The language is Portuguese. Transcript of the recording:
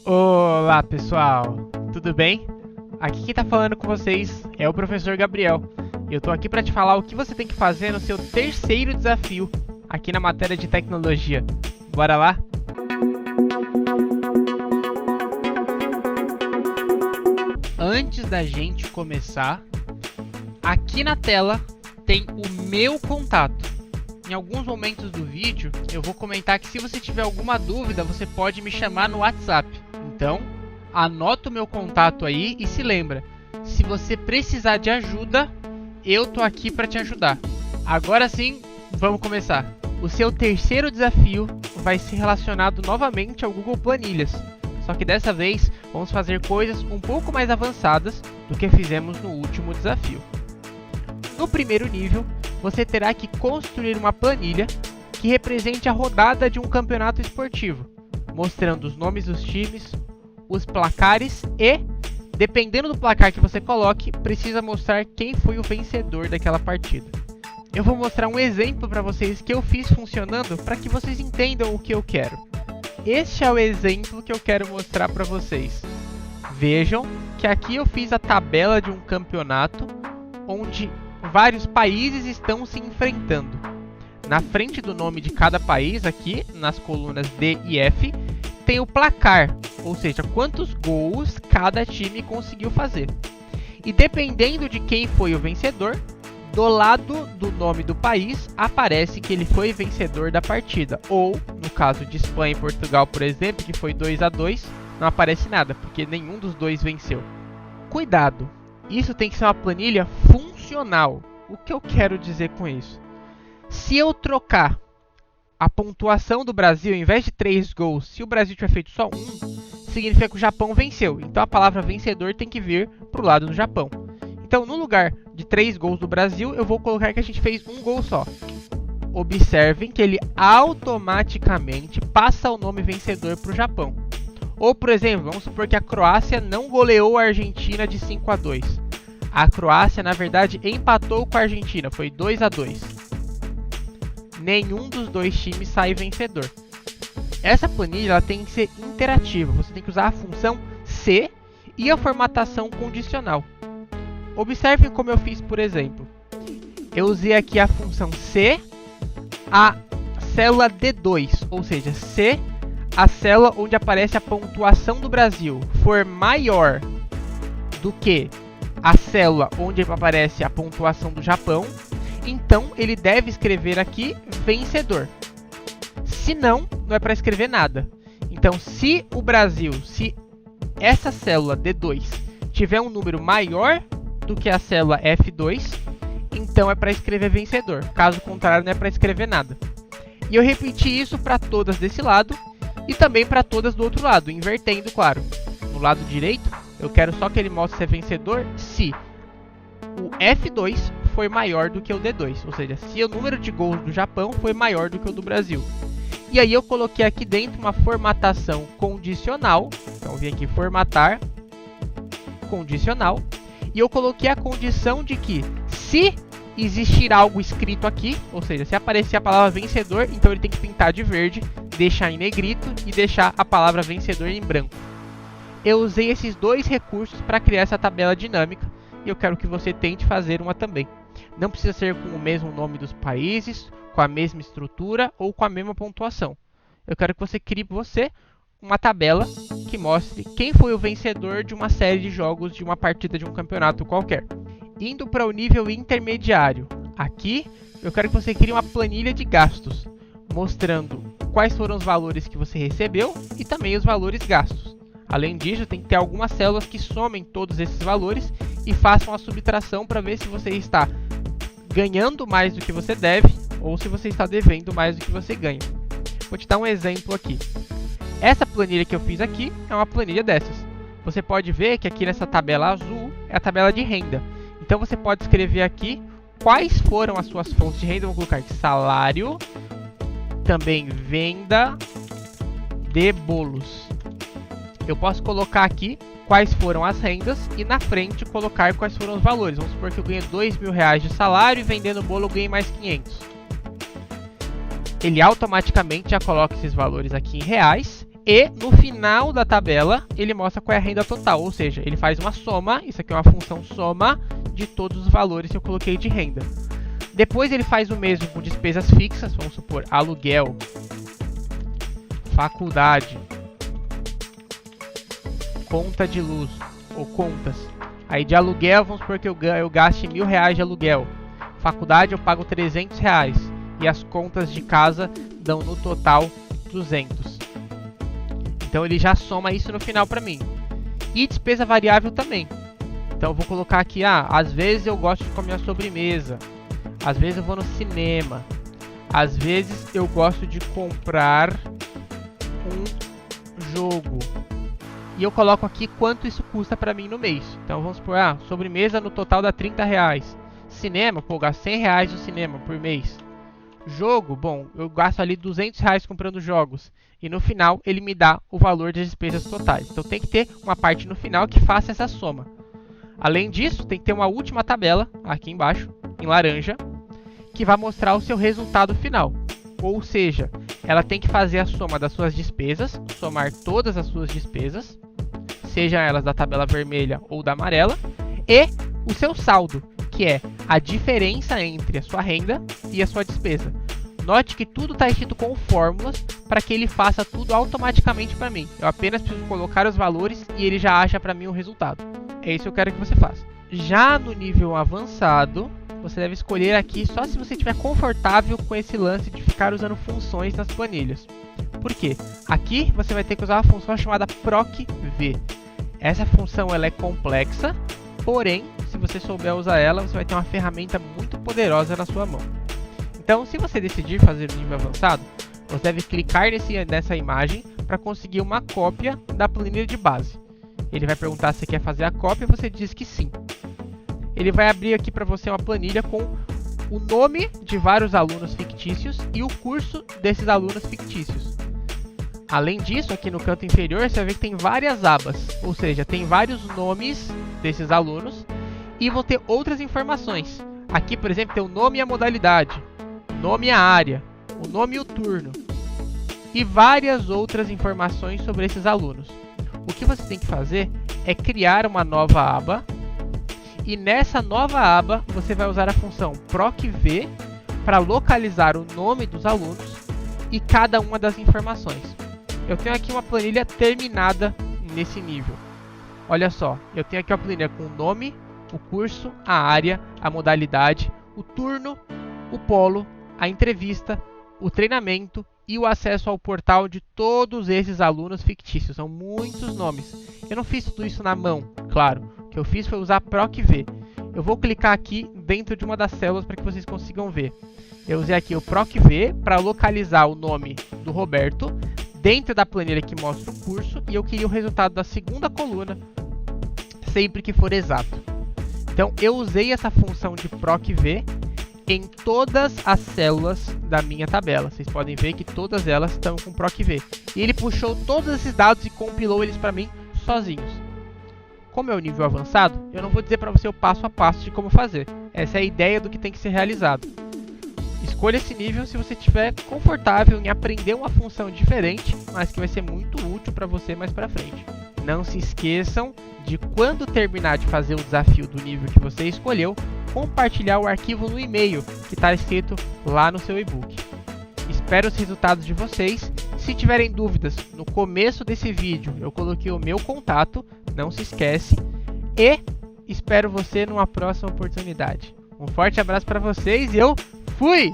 Olá pessoal, tudo bem? Aqui quem tá falando com vocês é o professor Gabriel e eu tô aqui para te falar o que você tem que fazer no seu terceiro desafio aqui na matéria de tecnologia. Bora lá? Antes da gente começar, aqui na tela tem o meu contato. Em alguns momentos do vídeo eu vou comentar que se você tiver alguma dúvida você pode me chamar no WhatsApp. Então, anota o meu contato aí e se lembra, se você precisar de ajuda, eu tô aqui para te ajudar. Agora sim, vamos começar. O seu terceiro desafio vai ser relacionado novamente ao Google Planilhas. Só que dessa vez vamos fazer coisas um pouco mais avançadas do que fizemos no último desafio. No primeiro nível, você terá que construir uma planilha que represente a rodada de um campeonato esportivo, mostrando os nomes dos times, os placares e, dependendo do placar que você coloque, precisa mostrar quem foi o vencedor daquela partida. Eu vou mostrar um exemplo para vocês que eu fiz funcionando para que vocês entendam o que eu quero. Este é o exemplo que eu quero mostrar para vocês. Vejam que aqui eu fiz a tabela de um campeonato onde vários países estão se enfrentando. Na frente do nome de cada país, aqui nas colunas D e F, tem o placar, ou seja, quantos gols cada time conseguiu fazer. E dependendo de quem foi o vencedor, do lado do nome do país aparece que ele foi vencedor da partida. Ou, no caso de Espanha e Portugal, por exemplo, que foi 2-2, não aparece nada, porque nenhum dos dois venceu. Cuidado! Isso tem que ser uma planilha funcional. O que eu quero dizer com isso? Se eu trocar a pontuação do Brasil, em vez de 3 gols, se o Brasil tiver feito só 1, significa que o Japão venceu. Então a palavra vencedor tem que vir para o lado do Japão. Então no lugar de 3 gols do Brasil, eu vou colocar que a gente fez 1 gol só. Observem que ele automaticamente passa o nome vencedor para o Japão. Ou, por exemplo, vamos supor que a Croácia não goleou a Argentina de 5-2. A Croácia, na verdade, empatou com a Argentina, foi 2-2. Nenhum dos dois times sai vencedor. Essa planilha ela tem que ser interativa, você tem que usar a função se e a formatação condicional. Observem como eu fiz, por exemplo. Eu usei aqui a função se, a célula D2, ou seja, se a célula onde aparece a pontuação do Brasil for maior do que a célula onde aparece a pontuação do Japão, então ele deve escrever aqui vencedor. Se não, não é para escrever nada. Então, se o Brasil, se essa célula D2 tiver um número maior do que a célula F2, então é para escrever vencedor. Caso contrário, não é para escrever nada. E eu repeti isso para todas desse lado e também para todas do outro lado, invertendo, claro. No lado direito, eu quero só que ele mostre ser vencedor se o F2 foi maior do que o D2, ou seja, se o número de gols do Japão foi maior do que o do Brasil. E aí eu coloquei aqui dentro uma formatação condicional, então eu vim aqui formatar, condicional, e eu coloquei a condição de que se existir algo escrito aqui, ou seja, se aparecer a palavra vencedor, então ele tem que pintar de verde, deixar em negrito e deixar a palavra vencedor em branco. Eu usei esses dois recursos para criar essa tabela dinâmica e eu quero que você tente fazer uma também. Não precisa ser com o mesmo nome dos países, com a mesma estrutura ou com a mesma pontuação. Eu quero que você crie uma tabela que mostre quem foi o vencedor de uma série de jogos de uma partida de um campeonato qualquer. Indo para o nível intermediário, aqui eu quero que você crie uma planilha de gastos, mostrando quais foram os valores que você recebeu e também os valores gastos. Além disso, tem que ter algumas células que somem todos esses valores e façam a subtração para ver se você está ganhando mais do que você deve ou se você está devendo mais do que você ganha. Vou te dar um exemplo aqui. Essa planilha que eu fiz aqui é uma planilha dessas. Você pode ver que aqui nessa tabela azul é a tabela de renda. Então você pode escrever aqui quais foram as suas fontes de renda. Vou colocar aqui salário, também venda de bolos. Eu posso colocar aqui quais foram as rendas e na frente colocar quais foram os valores. Vamos supor que eu ganhei R$2.000 de salário e vendendo bolo eu ganhei mais 500. Ele automaticamente já coloca esses valores aqui em reais E no final da tabela, ele mostra qual é a renda total, ou seja, ele faz uma soma, isso aqui é uma função soma de todos os valores que eu coloquei de renda. Depois ele faz o mesmo com despesas fixas, vamos supor, aluguel, faculdade, conta de luz, ou contas. Aí de aluguel, vamos supor que eu gaste R$1.000 de aluguel. Faculdade eu pago R$300 e as contas de casa dão no total 200. Então ele já soma isso no final para mim. E despesa variável também. Então eu vou colocar aqui, às vezes eu gosto de comer a sobremesa. Às vezes eu vou no cinema. Às vezes eu gosto de comprar um jogo. E eu coloco aqui quanto isso custa para mim no mês. Então vamos supor, sobremesa no total dá R$30. Cinema, pô, eu gasto R$100 no cinema por mês. Jogo, bom, eu gasto ali R$200 comprando jogos. E no final ele me dá o valor das despesas totais. Então tem que ter uma parte no final que faça essa soma. Além disso, tem que ter uma última tabela, aqui embaixo, em laranja, que vai mostrar o seu resultado final. Ou seja, ela tem que fazer a soma das suas despesas, somar todas as suas despesas, sejam elas da tabela vermelha ou da amarela, e o seu saldo, que é a diferença entre a sua renda e a sua despesa. Note que tudo está escrito com fórmulas para que ele faça tudo automaticamente para mim. Eu apenas preciso colocar os valores e ele já acha para mim o resultado. É isso que eu quero que você faça. Já no nível avançado, você deve escolher aqui só se você estiver confortável com esse lance de ficar usando funções nas planilhas. Por quê? Aqui você vai ter que usar uma função chamada procv. Essa função ela é complexa, porém, se você souber usar ela, você vai ter uma ferramenta muito poderosa na sua mão. Então, se você decidir fazer o nível avançado, você deve clicar nessa imagem para conseguir uma cópia da planilha de base. Ele vai perguntar se quer fazer a cópia e você diz que sim. Ele vai abrir aqui para você uma planilha com o nome de vários alunos fictícios e o curso desses alunos fictícios. Além disso, aqui no canto inferior, você vai ver que tem várias abas, ou seja, tem vários nomes desses alunos e vão ter outras informações. Aqui, por exemplo, tem o nome e a modalidade, o nome e a área, o nome e o turno e várias outras informações sobre esses alunos. O que você tem que fazer é criar uma nova aba e nessa nova aba você vai usar a função procv para localizar o nome dos alunos e cada uma das informações. Eu tenho aqui uma planilha terminada nesse nível. Olha só, eu tenho aqui uma planilha com o nome, o curso, a área, a modalidade, o turno, o polo, a entrevista, o treinamento e o acesso ao portal de todos esses alunos fictícios. São muitos nomes. Eu não fiz tudo isso na mão, claro. O que eu fiz foi usar procv. Eu vou clicar aqui dentro de uma das células para que vocês consigam ver. Eu usei aqui o procv para localizar o nome do Roberto dentro da planilha que mostra o curso e eu queria o resultado da segunda coluna sempre que for exato. Então eu usei essa função de procv em todas as células da minha tabela. Vocês podem ver que todas elas estão com procv. E ele puxou todos esses dados e compilou eles para mim sozinhos. Como é o nível avançado, eu não vou dizer para você o passo a passo de como fazer. Essa é a ideia do que tem que ser realizado. Escolha esse nível se você estiver confortável em aprender uma função diferente, mas que vai ser muito útil para você mais para frente. Não se esqueçam de, quando terminar de fazer o desafio do nível que você escolheu, compartilhar o arquivo no e-mail que está escrito lá no seu e-book. Espero os resultados de vocês. Se tiverem dúvidas, no começo desse vídeo eu coloquei o meu contato, não se esquece. E espero você numa próxima oportunidade. Um forte abraço para vocês e eu fui!